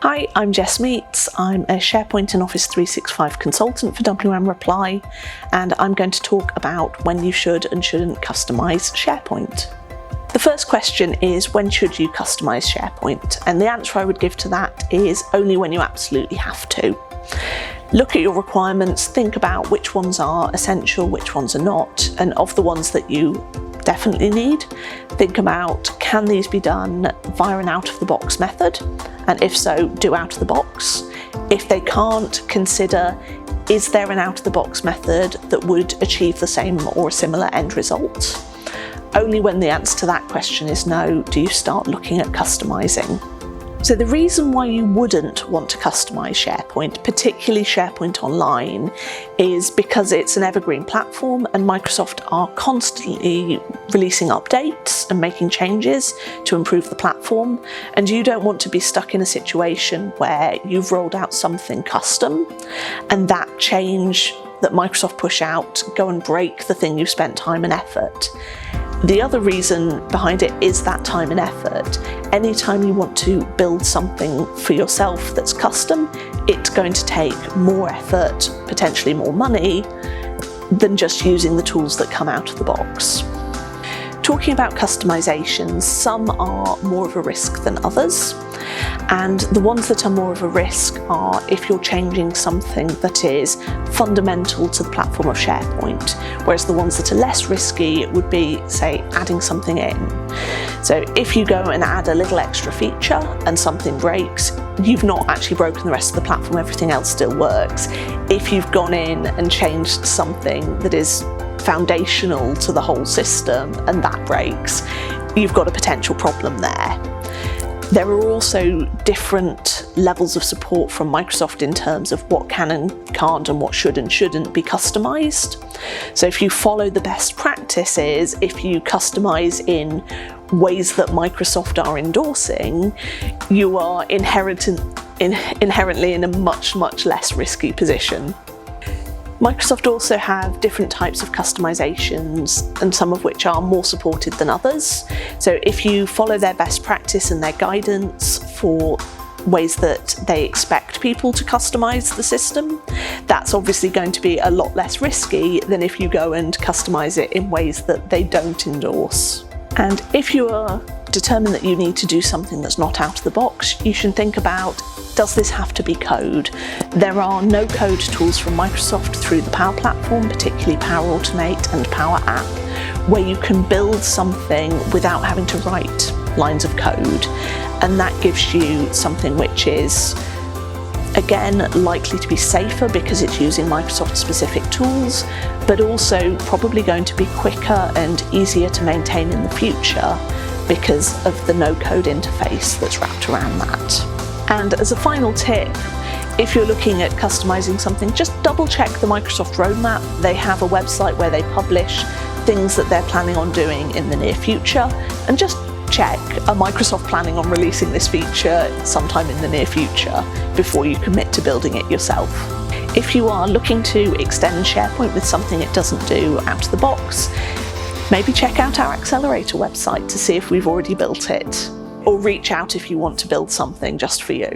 Hi, I'm Jess Meats. I'm a SharePoint and Office 365 consultant for WM Reply, and I'm going to talk about when you should and shouldn't customise SharePoint. The first question is, when should you customise SharePoint? And the answer I would give to that is only when you absolutely have to. Look at your requirements, think about which ones are essential, which ones are not, and of the ones that you definitely need, think about, can these be done via an out-of-the-box method? And if so, do out-of-the-box. If they can't, consider, is there an out-of-the-box method that would achieve the same or a similar end result? Only when the answer to that question is no, do you start looking at customising. So the reason why you wouldn't want to customise SharePoint, particularly SharePoint Online, is because it's an evergreen platform and Microsoft are constantly releasing updates and making changes to improve the platform, and you don't want to be stuck in a situation where you've rolled out something custom and that change that Microsoft push out go and break the thing you've spent time and effort. The other reason behind it is that time and effort. Anytime you want to build something for yourself that's custom, it's going to take more effort, potentially more money, than just using the tools that come out of the box. Talking about customizations, some are more of a risk than others. And the ones that are more of a risk are if you're changing something that is fundamental to the platform of SharePoint, whereas the ones that are less risky would be, say, adding something in. So if you go and add a little extra feature and something breaks, you've not actually broken the rest of the platform, everything else still works. If you've gone in and changed something that is foundational to the whole system and that breaks, you've got a potential problem there. There are also different levels of support from Microsoft in terms of what can and can't and what should and shouldn't be customised. So if you follow the best practices, if you customise in ways that Microsoft are endorsing, you are inherently in a much less risky position. Microsoft also have different types of customizations, and some of which are more supported than others. So if you follow their best practice and their guidance for ways that they expect people to customize the system, that's obviously going to be a lot less risky than if you go and customize it in ways that they don't endorse. And if you are determined that you need to do something that's not out of the box, you should think about, does this have to be code? There are no-code tools from Microsoft through the Power Platform, particularly Power Automate and Power App, where you can build something without having to write lines of code. And that gives you something which is, again, likely to be safer because it's using Microsoft-specific tools, but also probably going to be quicker and easier to maintain in the future because of the no-code interface that's wrapped around that. And as a final tip, if you're looking at customizing something, just double check the Microsoft roadmap. They have a website where they publish things that they're planning on doing in the near future, and just check, are Microsoft planning on releasing this feature sometime in the near future before you commit to building it yourself. If you are looking to extend SharePoint with something it doesn't do out of the box, maybe check out our Accelerator website to see if we've already built it, or reach out if you want to build something just for you.